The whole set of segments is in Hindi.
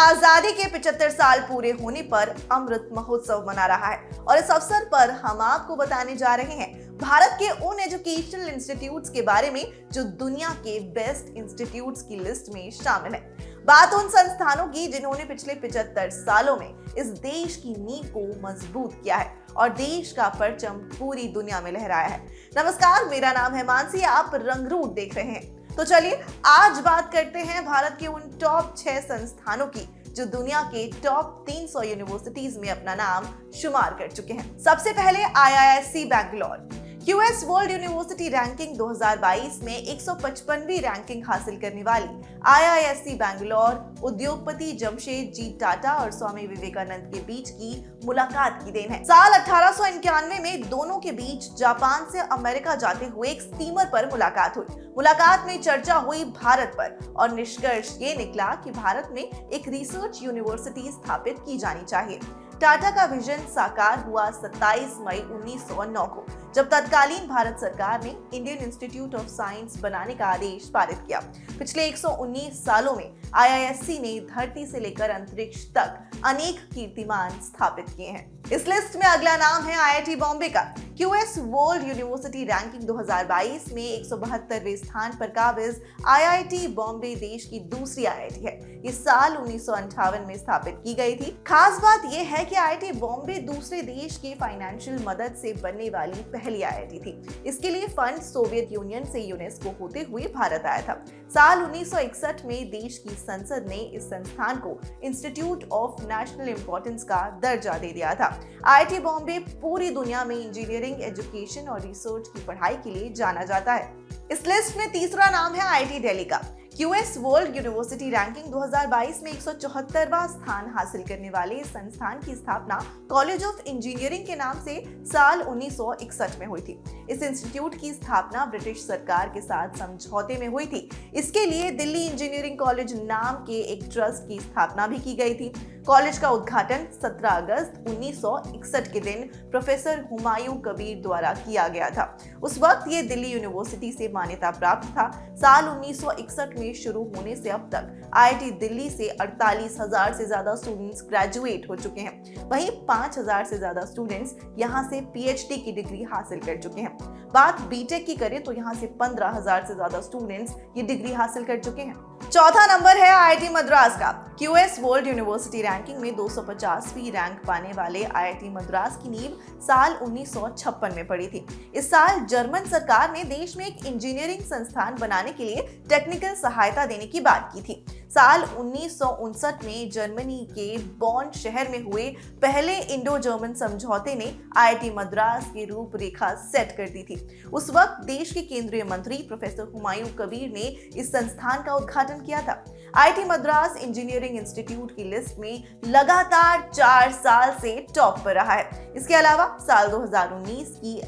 आजादी के 75 साल पूरे होने पर अमृत महोत्सव मना रहा है और इस अवसर पर हम आपको बताने जा रहे हैं भारत के उन एजुकेशनल इंस्टीट्यूट्स के बारे में जो दुनिया के बेस्ट इंस्टीट्यूट्स की लिस्ट में शामिल है। बात उन संस्थानों की जिन्होंने पिछले 75 सालों में इस देश की नींव को मजबूत किया है और देश का परचम पूरी दुनिया में लहराया है। नमस्कार, मेरा नाम है मानसी, आप रंगरूट देख रहे हैं। तो चलिए आज बात करते हैं भारत के उन टॉप 6 संस्थानों की जो दुनिया के टॉप 300 यूनिवर्सिटीज में अपना नाम शुमार कर चुके हैं। सबसे पहले IISc Bangalore. QS world university ranking 2022 में 155वीं रैंकिंग हासिल करने वाली IISc बैंगलोर उद्योगपति जमशेद जी टाटा और स्वामी विवेकानंद के बीच की मुलाकात की देन है। साल 1891 में दोनों के बीच जापान से अमेरिका जाते हुए एक स्टीमर पर मुलाकात हुई। मुलाकात में चर्चा हुई भारत पर और निष्कर्ष ये निकला कि भारत में एक रिसर्च यूनिवर्सिटी स्थापित की जानी चाहिए। टाटा का विजन साकार हुआ 27 मई 1909 को, जब तत्कालीन भारत सरकार ने इंडियन इंस्टीट्यूट ऑफ साइंस बनाने का आदेश पारित किया। पिछले 119 सालों में IISc ने धरती से लेकर अंतरिक्ष तक अनेक कीर्तिमान स्थापित किए हैं। इस लिस्ट में अगला नाम है IIT बॉम्बे का। QS वर्ल्ड यूनिवर्सिटी रैंकिंग 2022 में 172वें स्थान पर काबिज IIT बॉम्बे देश की दूसरी IIT है। इस साल 1958 में स्थापित की गई थी। खास बात यह है कि IIT बॉम्बे दूसरे देश की फाइनेंशियल मदद से बनने वाली पहली IIT थी। इसके लिए फंड सोवियत यूनियन से यूनेस्को होते हुए भारत आया था। साल 1961 में देश की संसद ने इस संस्थान को इंस्टीट्यूट ऑफ नेशनल इंपॉर्टेंस का दर्जा दे दिया था। IIT बॉम्बे पूरी दुनिया में इंजीनियरिंग, एजुकेशन और रिसर्च की पढ़ाई के लिए जाना जाता है। इस लिस्ट में तीसरा नाम है IIT दिल्ली का। QS वर्ल्ड यूनिवर्सिटी रैंकिंग 2022 में 174वां स्थान हासिल करने वाले इस संस्थान की स्थापना कॉलेज ऑफ इंजीनियरिंग के नाम से साल 1961 में हुई थी। इस इंस्टीट्यूट की स्थापना ब्रिटिश सरकार के साथ समझौते में हुई थी। इसके लिए दिल्ली इंजीनियरिंग कॉलेज नाम के एक ट्रस्ट की स्थापना भी की गई थी। कॉलेज का उद्घाटन 17 अगस्त 1961 के दिन प्रोफेसर हुमायूं कबीर द्वारा किया गया था। उस वक्त ये दिल्ली यूनिवर्सिटी से मान्यता प्राप्त था। साल 1961 में शुरू होने से अब तक IIT दिल्ली से 48,000 से ज्यादा स्टूडेंट्स ग्रेजुएट हो चुके हैं। वहीं 5,000 से ज्यादा स्टूडेंट्स यहां से PhD की डिग्री हासिल कर चुके हैं। बात बीटेक की करें तो यहां से 15,000 से ज्यादा स्टूडेंट्स ये डिग्री हासिल कर चुके हैं। चौथा नंबर है IIT मद्रास का। QS वर्ल्ड यूनिवर्सिटी रैंकिंग में 250वीं रैंक पाने वाले IIT मद्रास की नींव साल 1956 में पड़ी थी। इस साल जर्मन सरकार ने देश में एक इंजीनियरिंग संस्थान बनाने के लिए टेक्निकल सहायता देने की बात की थी। साल 1959 में जर्मनी के बॉन शहर में हुए पहले इंडो जर्मन समझौते ने IIT मद्रास की रूपरेखा सेट कर दी थी। उस वक्त देश के केंद्रीय मंत्री प्रोफेसर हुमायूं कबीर ने इस संस्थान का उद्घाटन किया था। IIT मद्रास इंजीनियरिंग इंस्टीट्यूट की लिस्ट में लगातार 4 साल से टॉप पर रहा है। इसके अलावा साल 2019 की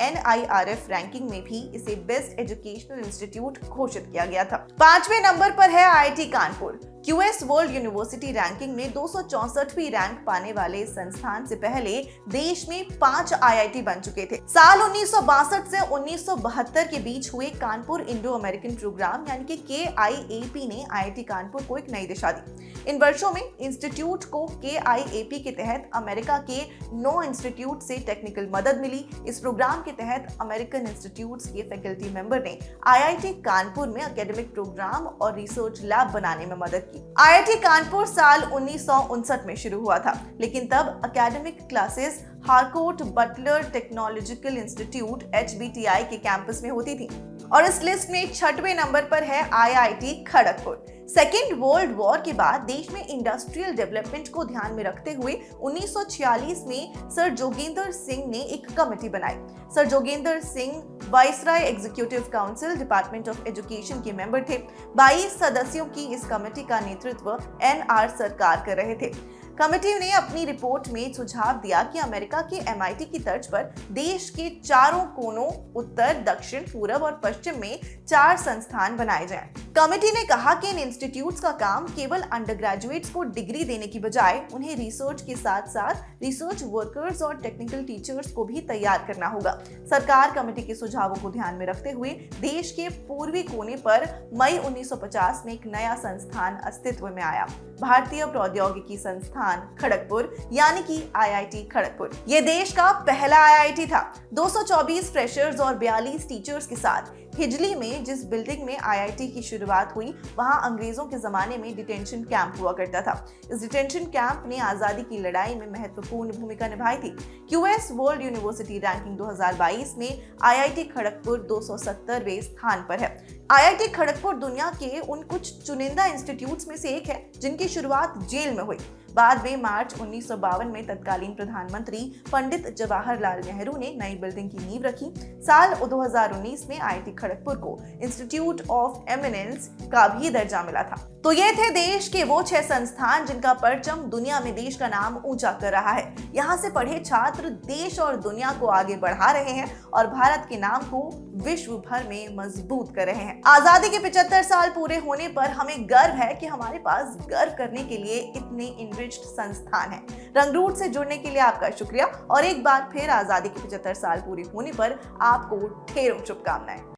NIRF रैंकिंग में भी इसे बेस्ट एजुकेशनल इंस्टीट्यूट घोषित किया गया था। 5वें नंबर पर है IIT Kanpur. QS world university ranking में 264वीं रैंक पाने वाले संस्थान से पहले देश में 5 IIT बन चुके थे। साल 1962 से 1972 के बीच हुए कानपुर इंडो अमेरिकन प्रोग्राम यानी कि KIAP ने IIT कानपुर को एक नई दिशा दी। इन वर्षों में इंस्टीट्यूट को KIAP के तहत अमेरिका के 9 इंस्टीट्यूट से टेक्निकल मदद मिली। इस प्रोग्राम के तहत अमेरिकन इंस्टीट्यूट्स के फैकल्टी मेंबर ने IIT कानपुर में एकेडमिक प्रोग्राम और रिसर्च लैब बनाने में मदद की। IIT कानपुर साल 1959 में शुरू हुआ था, लेकिन तब academic classes Harcourt Butler technological institute HBTI के कैंपस में होती थी। और इस लिस्ट में 6वें नंबर पर है IIT Kharagpur. Second world war के बाद देश में इंडस्ट्रियल डेवलपमेंट को ध्यान में रखते हुए 1946 में सर जोगेंद्र सिंह ने एक कमेटी बनाई। Sir Jogendra Singh viceroy executive council department of education के मेंबर थे। 22 सदस्यों की इस कमेटी का नेतृत्व NR सरकार कर रहे थे। कमेटी ने अपनी रिपोर्ट में सुझाव दिया कि अमेरिका के MIT की तर्ज पर देश के चारों कोनों उत्तर, दक्षिण, पूरब और पश्चिम में 4 संस्थान बनाए जाएं। कमेटी ने कहा कि इन इंस्टीट्यूट्स का काम केवल अंडर ग्रेजुएट्स को डिग्री देने की बजाय उन्हें रिसर्च के साथ साथ रिसर्च वर्कर्स और टेक्निकल टीचर्स को भी तैयार करना होगा। सरकार कमेटी के सुझावों को ध्यान में रखते हुए देश के पूर्वी कोने पर मई 1950 में एक नया संस्थान अस्तित्व में आया, भारतीय प्रौद्योगिकी संस्थान खड़गपुर, यानी कि IIT खड़गपुर। ये देश का पहला IIT था। 224 फ्रेशर्स और 42 टीचर्स के साथ हिजली में जिस बिल्डिंग में IIT की शुरुआत हुई, वहां अंग्रेजों के जमाने में डिटेंशन कैंप हुआ करता था। इस डिटेंशन कैंप ने आजादी की लड़ाई में महत्वपूर्ण भूमिका निभाई थी। QS वर्ल्ड यूनिवर्सिटी रैंकिंग 2022 में IIT खड़गपुर 270वें स्थान पर है। IIT खड़गपुर दुनिया के उन कुछ चुनिंदा इंस्टीट्यूट्स में से एक है जिनकी शुरुआत जेल में हुई। बाद में मार्च 1952 में तत्कालीन प्रधानमंत्री पंडित जवाहरलाल नेहरू ने नई बिल्डिंग की नींव रखी। साल 2019 में IIT खड़गपुर को इंस्टीट्यूट ऑफ एमिनेंस का भी दर्जा मिला था। तो ये थे देश के वो 6 संस्थान जिनका परचम दुनिया में देश का नाम ऊंचा कर रहा है। यहाँ से पढ़े छात्र देश और दुनिया को आगे बढ़ा रहे हैं और भारत के नाम को विश्व भर में मजबूत कर रहे हैं। आजादी के 75 साल पूरे होने पर हमें गर्व है कि हमारे पास गर्व करने के लिए इतने इनरिच्ड संस्थान हैं। रंगरूट से जुड़ने के लिए आपका शुक्रिया और एक बार फिर आजादी के 75 साल पूरे होने पर आपको ढेरों शुभकामनाएं।